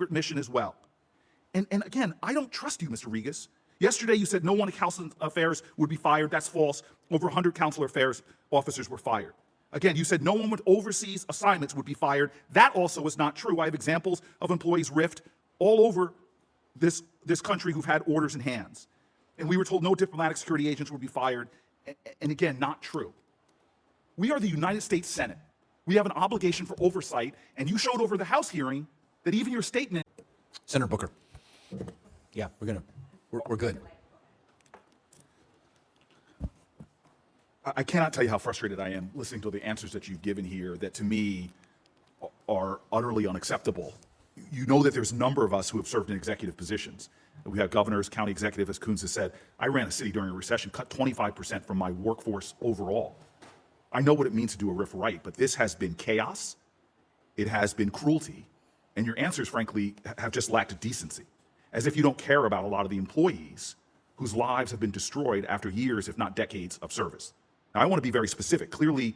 mission as well. And again, I don't trust you, Mr. Regas. Yesterday, you said no one in Consular Affairs would be fired. That's false. Over 100 Consular Affairs officers were fired. Again, you said no one with overseas assignments would be fired. That also is not true. I have examples of employees riffed all over this country who've had orders in hands. And we were told no diplomatic security agents would be fired. And again, not true. We are the United States Senate. We have an obligation for oversight, and you showed over the House hearing that even your statement. Senator Booker. Yeah, we're good. I cannot tell you how frustrated I am listening to the answers that you've given here that to me are utterly unacceptable. You know that there's a number of us who have served in executive positions. We have governors, county executive, as Coons has said. I ran a city during a recession, cut 25% from my workforce overall. I know what it means to do a RIF right, but this has been chaos. It has been cruelty. And your answers, frankly, have just lacked decency, as if you don't care about a lot of the employees whose lives have been destroyed after years, if not decades, of service. Now, I want to be very specific. Clearly,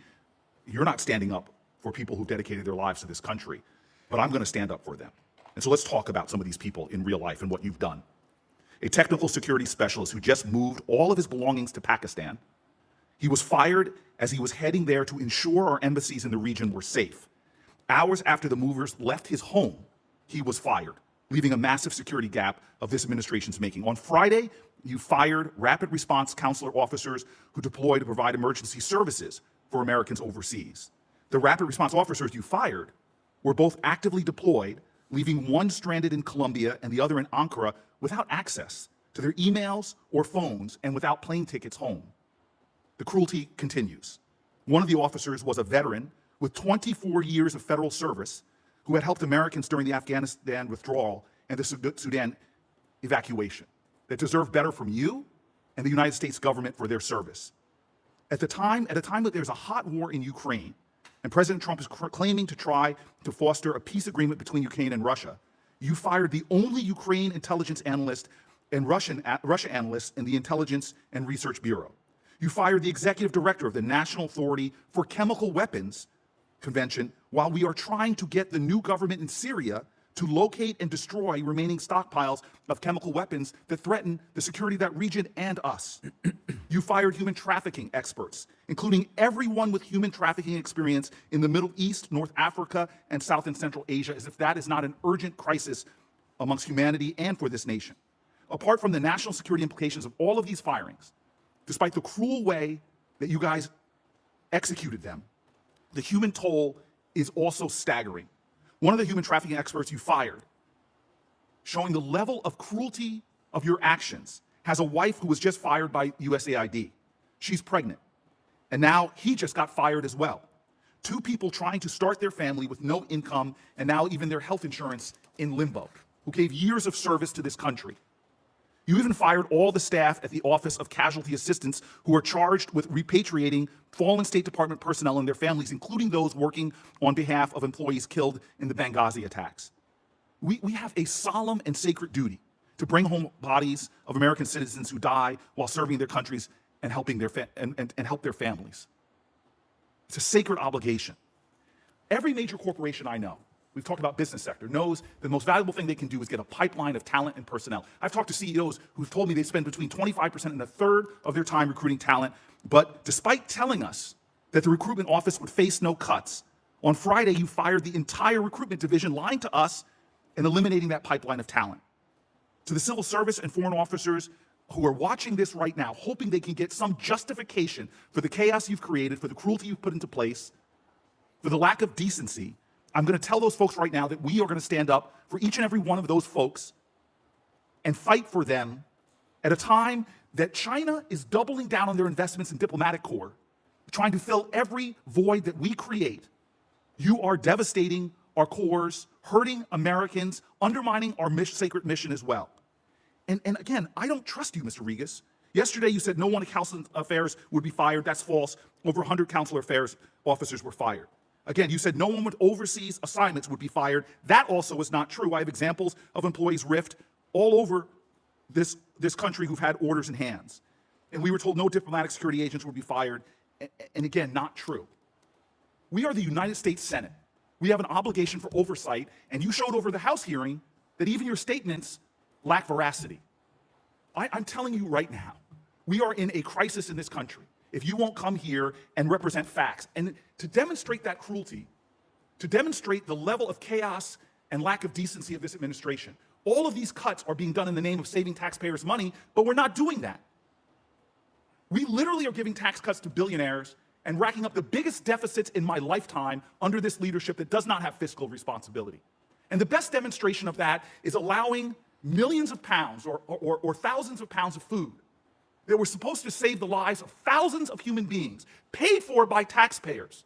you're not standing up for people who dedicated their lives to this country, but I'm going to stand up for them. And so let's talk about some of these people in real life and what you've done. A technical security specialist who just moved all of his belongings to Pakistan. He was fired as he was heading there to ensure our embassies in the region were safe. Hours after the movers left his home, he was fired, leaving a massive security gap of this administration's making. On Friday, you fired rapid response consular officers who deployed to provide emergency services for Americans overseas. The rapid response officers you fired were both actively deployed, leaving one stranded in Colombia and the other in Ankara without access to their emails or phones and without plane tickets home. The cruelty continues. One of the officers was a veteran with 24 years of federal service who had helped Americans during the Afghanistan withdrawal and the Sudan evacuation that deserve better from you and the United States government for their service. At a time that there's a hot war in Ukraine and President Trump is claiming to try to foster a peace agreement between Ukraine and Russia, you fired the only Ukraine intelligence analyst and Russia analyst in the Intelligence and Research Bureau. You fired the executive director of the National Authority for Chemical Weapons Convention while we are trying to get the new government in Syria to locate and destroy remaining stockpiles of chemical weapons that threaten the security of that region and us. You fired human trafficking experts, including everyone with human trafficking experience in the Middle East, North Africa, and South and Central Asia, as if that is not an urgent crisis amongst humanity and for this nation. Apart from the national security implications of all of these firings, despite the cruel way that you guys executed them, the human toll is also staggering. One of the human trafficking experts you fired, showing the level of cruelty of your actions, has a wife who was just fired by USAID. She's pregnant. And now he just got fired as well. Two people trying to start their family with no income and now even their health insurance in limbo, who gave years of service to this country. You even fired all the staff at the Office of Casualty Assistance who are charged with repatriating fallen State Department personnel and their families, including those working on behalf of employees killed in the Benghazi attacks. We have a solemn and sacred duty to bring home bodies of American citizens who die while serving their countries and helping and help their families. It's a sacred obligation. Every major corporation I know, we've talked about business sector, knows the most valuable thing they can do is get a pipeline of talent and personnel. I've talked to CEOs who've told me they spend between 25% and a third of their time recruiting talent. But despite telling us that the recruitment office would face no cuts, on Friday you fired the entire recruitment division, lying to us and eliminating that pipeline of talent. To the civil service and foreign officers who are watching this right now, hoping they can get some justification for the chaos you've created, for the cruelty you've put into place, for the lack of decency, I'm going to tell those folks right now that we are going to stand up for each and every one of those folks and fight for them at a time that China is doubling down on their investments in diplomatic corps, trying to fill every void that we create. You are devastating our corps, hurting Americans, undermining our sacred mission as well. And again, I don't trust you, Mr. Regas. Yesterday, you said no one in Consular Affairs would be fired. That's false. Over 100 Consular Affairs officers were fired. Again, you said no one with overseas assignments would be fired. That also is not true. I have examples of employees riffed all over this country who've had orders in hands. And we were told no diplomatic security agents would be fired. And again, not true. We are the United States Senate. We have an obligation for oversight, and you showed over the House hearing that even your statements lack veracity. I'm telling you right now, we are in a crisis in this country if you won't come here and represent facts. And to demonstrate that cruelty, to demonstrate the level of chaos and lack of decency of this administration, all of these cuts are being done in the name of saving taxpayers' money, but we're not doing that. We literally are giving tax cuts to billionaires and racking up the biggest deficits in my lifetime under this leadership that does not have fiscal responsibility. And the best demonstration of that is allowing millions of pounds or thousands of pounds of food that were supposed to save the lives of thousands of human beings, paid for by taxpayers,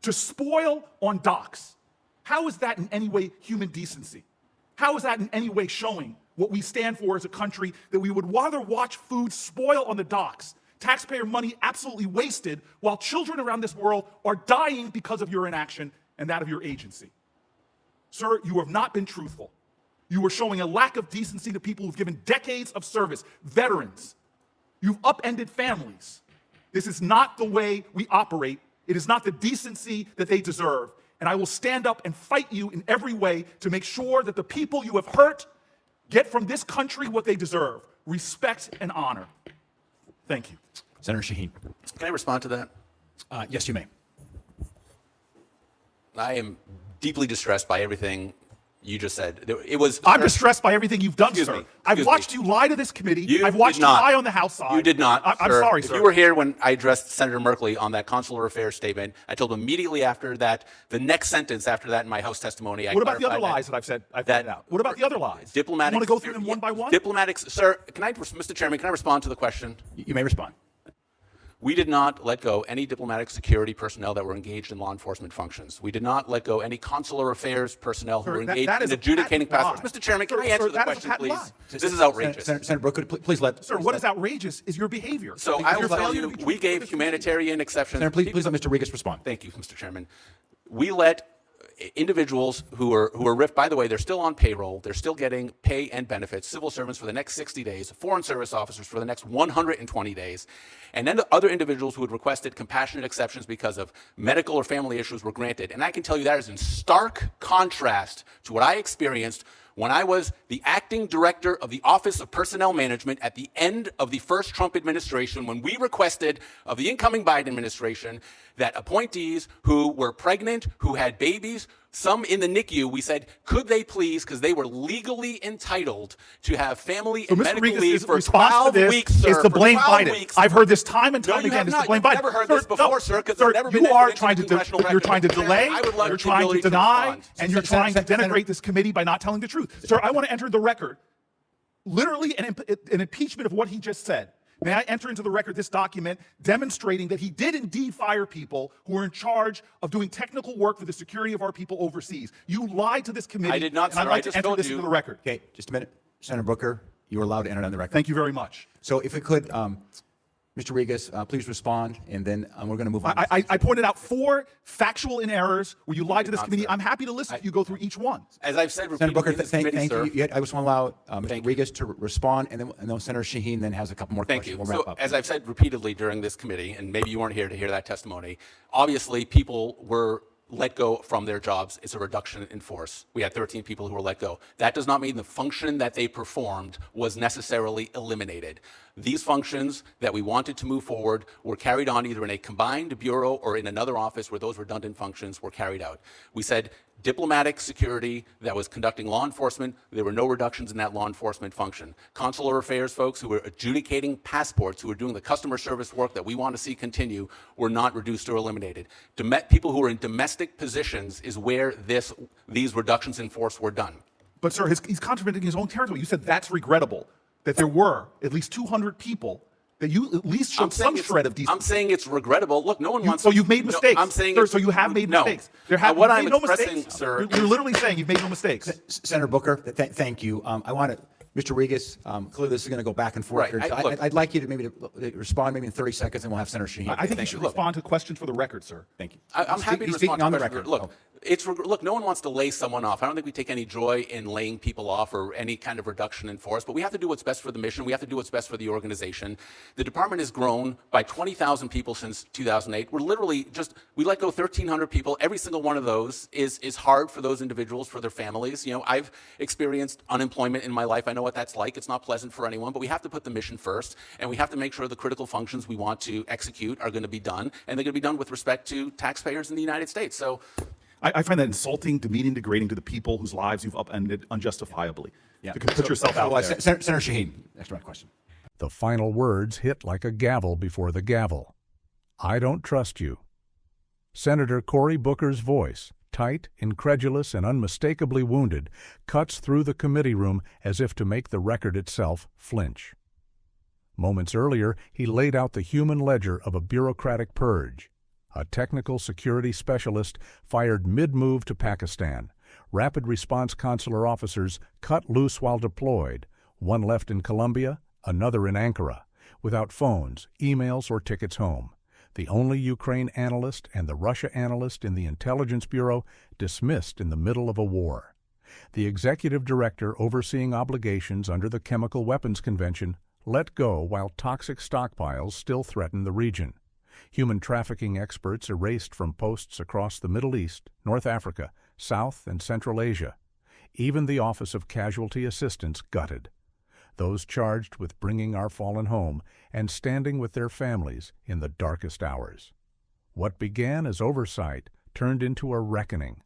to spoil on docks. How is that in any way human decency? How is that in any way showing what we stand for as a country, that we would rather watch food spoil on the docks, taxpayer money absolutely wasted, while children around this world are dying because of your inaction and that of your agency? Sir, you have not been truthful. You are showing a lack of decency to people who've given decades of service, veterans. You've upended families. This is not the way we operate. It is not the decency that they deserve. And I will stand up and fight you in every way to make sure that the people you have hurt get from this country what they deserve: respect and honor. Thank you. Senator Shaheen. Can I respond to that? Yes, you may. I am deeply distressed by everything you just said. I'm distressed by everything you've done, Excuse sir. me. I've watched you lie to this committee. You I've watched did you not. lie on the House side. You did not. I'm sir. sorry, If sir. you were here when I addressed Senator Merkley on that consular affairs statement, I told him immediately after that, the next sentence after that in my House testimony, I What about the other clarified lies that I've said? I've that- pointed out. What about the other lies? Diplomatic. You want to go through them one by one? Diplomatics, sir. Mr. Chairman, can I respond to the question? You may respond. We did not let go any diplomatic security personnel that were engaged in law enforcement functions. We did not let go any consular affairs personnel who were engaged that in is a adjudicating patent passports. lie. Mr. Chairman, can Sir, I answer sir, the that is a question, patent please? lie. This is outrageous. Senator Booker, please let. Sir, what is outrageous is your behavior. So Because I will your tell failure you, to be we truthful gave with this humanitarian exceptions. Senator, please let Mr. Regas respond. Thank you, Mr. Chairman. We let individuals who were ripped, by the way, they're still on payroll, they're still getting pay and benefits, civil servants for the next 60 days, foreign service officers for the next 120 days, and then the other individuals who had requested compassionate exceptions because of medical or family issues were granted. And I can tell you that is in stark contrast to what I experienced when I was the acting director of the Office of Personnel Management at the end of the first Trump administration, when we requested of the incoming Biden administration that appointees who were pregnant, who had babies, some in the NICU, we said, could they please, because they were legally entitled to have family and Mr. medical Regas' leave for response to 12 this weeks, sir. is to for blame 12 Biden. weeks. I've heard this time and No, time you again. have Is not. to blame You've Biden. never heard Sir, this before, sir, because sir, there's never been you are evidence trying in to congressional you're record. trying to delay. I would like You're the trying to ability to deny, respond. and you're trying to denigrate this committee by not telling the truth. Sir, I want to enter the record literally an impeachment of what he just said. May I enter into the record this document demonstrating that he did indeed fire people who were in charge of doing technical work for the security of our people overseas. You lied to this committee. I did not, and I'd sir. like I to just enter told this you. into the record. Okay, just a minute. Senator Booker, you are allowed to enter on the record. Thank you very much. So if we could, Mr. Regas, please respond, and then we're going to move on. I pointed out 4 factual errors where you lied to this not, committee. sir. I'm happy to listen to you go through each one. As I've said Senator repeatedly Booker, in this thank committee, sir. you. I just want to allow Mr. Thank you. Regas to respond, and then Senator Shaheen then has a couple more Thank questions. you. We'll wrap So, up. as I've said repeatedly during this committee, and maybe you weren't here to hear that testimony, obviously people were let go from their jobs. It's a reduction in force. We had 13 people who were let go. That does not mean the function that they performed was necessarily eliminated. These functions that we wanted to move forward were carried on either in a combined bureau or in another office where those redundant functions were carried out. We said diplomatic security that was conducting law enforcement, there were no reductions in that law enforcement function. Consular affairs folks who were adjudicating passports, who were doing the customer service work that we want to see continue, were not reduced or eliminated. People who were in domestic positions is where these reductions in force were done. But, sir, he's contradicting his own territory. You said that's regrettable, that there were at least 200 people that you at least showed some shred of decency. I'm saying it's regrettable. Look, no one wants. So you've made mistakes. No, I'm saying, sir, so you have made mistakes. There have what you've I'm made no expressing, mistakes. sir. You're literally saying you've made no mistakes. Senator Booker, thank you. I want to, Mr. Regas, clearly this is going to go back and forth. Right. here. So I'd like you to maybe to respond maybe in 30 seconds, and we'll have Senator Shaheen. I think you should respond to questions for the record, sir. Thank you. I'm happy to He's respond speaking on to the questions. record. Look, Look, no one wants to lay someone off. I don't think we take any joy in laying people off or any kind of reduction in force, but we have to do what's best for the mission. We have to do what's best for the organization. The department has grown by 20,000 people since 2008. We let go 1,300 people. Every single one of those is hard for those individuals, for their families. I've experienced unemployment in my life. I know what that's like. It's not pleasant for anyone, but we have to put the mission first, and we have to make sure the critical functions we want to execute are going to be done, and they're going to be done with respect to taxpayers in the United States. So I find that insulting, demeaning, degrading to the people whose lives you've upended unjustifiably. Yeah. To put yourself out there. Senator Shaheen, next round question. The final words hit like a gavel before the gavel. I don't trust you. Senator Cory Booker's voice, tight, incredulous, and unmistakably wounded, cuts through the committee room as if to make the record itself flinch. Moments earlier, he laid out the human ledger of a bureaucratic purge. A technical security specialist fired mid-move to Pakistan. Rapid response consular officers cut loose while deployed, one left in Colombia, another in Ankara, without phones, emails, or tickets home. The only Ukraine analyst and the Russia analyst in the Intelligence Bureau dismissed in the middle of a war. The executive director overseeing obligations under the Chemical Weapons Convention let go while toxic stockpiles still threaten the region. Human trafficking experts erased from posts across the Middle East, North Africa, South and Central Asia. Even the Office of Casualty Assistance gutted. Those charged with bringing our fallen home and standing with their families in the darkest hours. What began as oversight turned into a reckoning,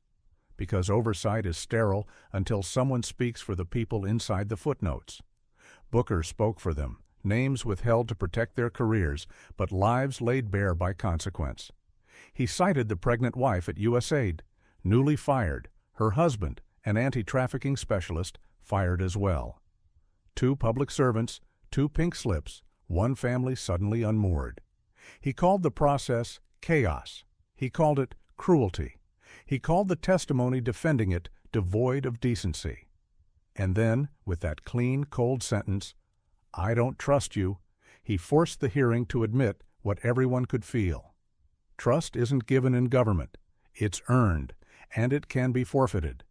because oversight is sterile until someone speaks for the people inside the footnotes. Booker spoke for them, names withheld to protect their careers, but lives laid bare by consequence. He cited the pregnant wife at USAID, newly fired, her husband, an anti-trafficking specialist, fired as well. 2 public servants, 2 pink slips, 1 family suddenly unmoored. He called the process chaos. He called it cruelty. He called the testimony defending it devoid of decency. And then, with that clean, cold sentence, I don't trust you, he forced the hearing to admit what everyone could feel. Trust isn't given in government. It's earned, and it can be forfeited.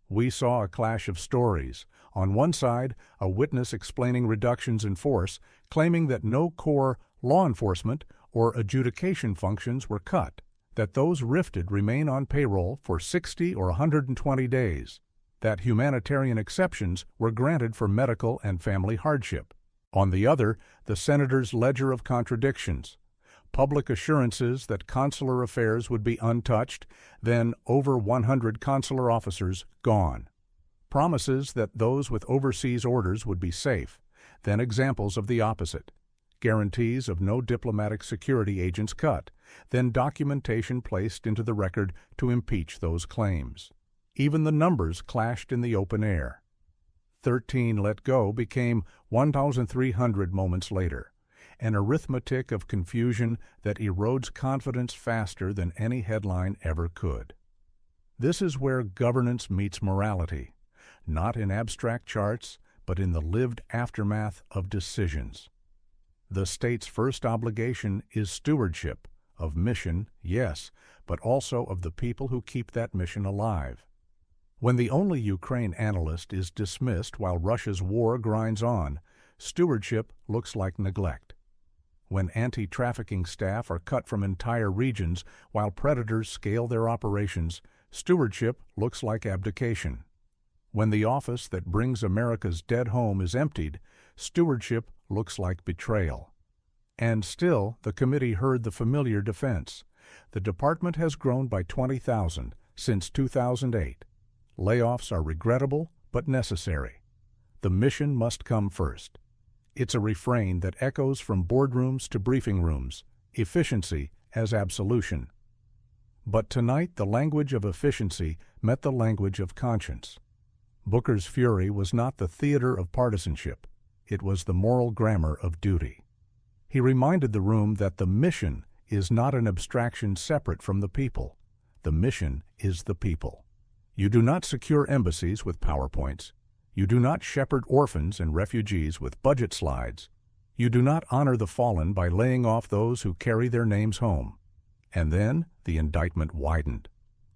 We saw a clash of stories. On one side, a witness explaining reductions in force, claiming that no core law enforcement or adjudication functions were cut, that those rifted remain on payroll for 60 or 120 days, that humanitarian exceptions were granted for medical and family hardship. On the other, the senator's ledger of contradictions, public assurances that consular affairs would be untouched, then over 100 consular officers gone. Promises that those with overseas orders would be safe, then examples of the opposite. Guarantees of no diplomatic security agents cut, then documentation placed into the record to impeach those claims. Even the numbers clashed in the open air. 13 let go became 1,300 moments later, an arithmetic of confusion that erodes confidence faster than any headline ever could. This is where governance meets morality, not in abstract charts, but in the lived aftermath of decisions. The state's first obligation is stewardship, of mission, yes, but also of the people who keep that mission alive. When the only Ukraine analyst is dismissed while Russia's war grinds on, stewardship looks like neglect. When anti-trafficking staff are cut from entire regions while predators scale their operations, stewardship looks like abdication. When the office that brings America's dead home is emptied, stewardship looks like betrayal. And still, the committee heard the familiar defense. The department has grown by 20,000 since 2008. Layoffs are regrettable but necessary. The mission must come first. It's a refrain that echoes from boardrooms to briefing rooms, efficiency as absolution. But tonight the language of efficiency met the language of conscience. Booker's fury was not the theater of partisanship. It was the moral grammar of duty. He reminded the room that the mission is not an abstraction separate from the people. The mission is the people. You do not secure embassies with PowerPoints. You do not shepherd orphans and refugees with budget slides. You do not honor the fallen by laying off those who carry their names home. And then the indictment widened.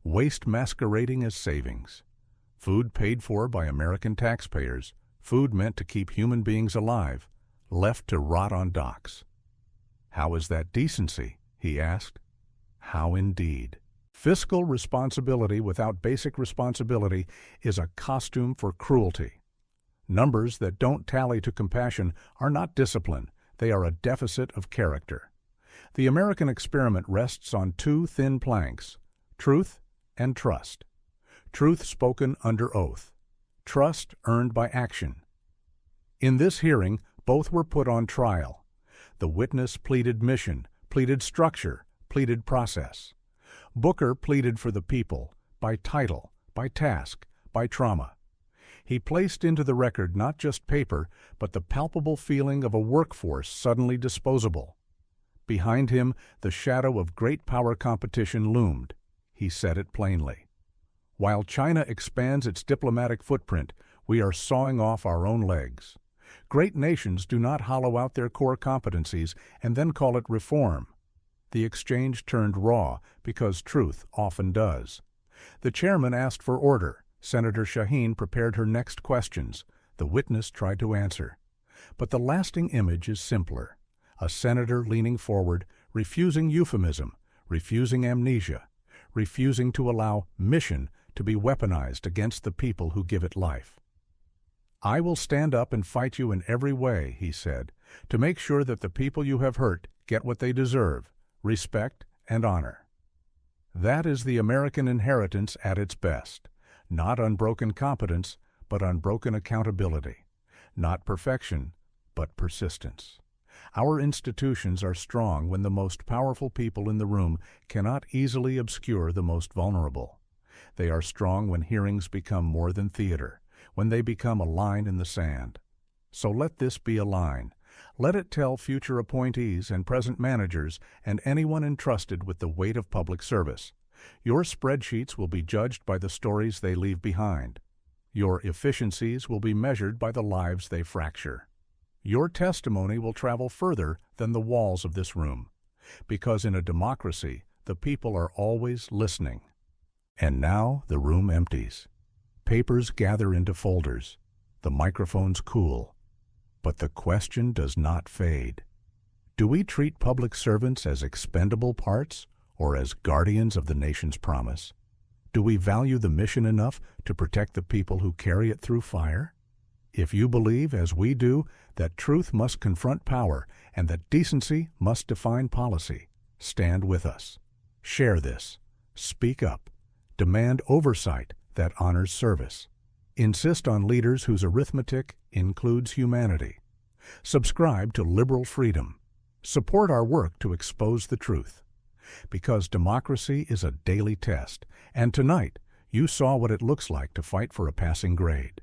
waste masquerading as savings, food paid for by American taxpayers, food meant to keep human beings alive, left to rot on docks. How is that decency? He asked. How indeed. Fiscal responsibility without basic responsibility is a costume for cruelty. Numbers that don't tally to compassion are not discipline, they are a deficit of character. The American experiment rests on two thin planks, truth and trust. Truth spoken under oath, trust earned by action. In this hearing, both were put on trial. The witness pleaded mission, pleaded structure, pleaded process. Booker pleaded for the people, by title, by task, by trauma. He placed into the record not just paper, but the palpable feeling of a workforce suddenly disposable. Behind him, the shadow of great power competition loomed. He said it plainly. While China expands its diplomatic footprint, we are sawing off our own legs. Great nations do not hollow out their core competencies and then call it reform. The exchange turned raw because truth often does. The chairman asked for order. Senator Shaheen prepared her next questions. The witness tried to answer. But the lasting image is simpler. A senator leaning forward, refusing euphemism, refusing amnesia, refusing to allow mission to be weaponized against the people who give it life. I will stand up and fight you in every way, he said, to make sure that the people you have hurt get what they deserve, respect and honor. That is the American inheritance at its best. Not unbroken competence, but unbroken accountability. Not perfection, but persistence. Our institutions are strong when the most powerful people in the room cannot easily obscure the most vulnerable. They are strong when hearings become more than theater, when they become a line in the sand. So let this be a line. Let it tell future appointees and present managers and anyone entrusted with the weight of public service. Your spreadsheets will be judged by the stories they leave behind. Your efficiencies will be measured by the lives they fracture. Your testimony will travel further than the walls of this room, because in a democracy, the people are always listening. And now the room empties. Papers gather into folders. The microphones cool. But the question does not fade. Do we treat public servants as expendable parts or as guardians of the nation's promise? Do we value the mission enough to protect the people who carry it through fire? If you believe, as we do, that truth must confront power and that decency must define policy, stand with us. Share this. Speak up. Demand oversight that honors service. Insist on leaders whose arithmetic includes humanity. Subscribe to liberal freedom. Support our work to expose the truth. Because democracy is a daily test, and tonight you saw what it looks like to fight for a passing grade.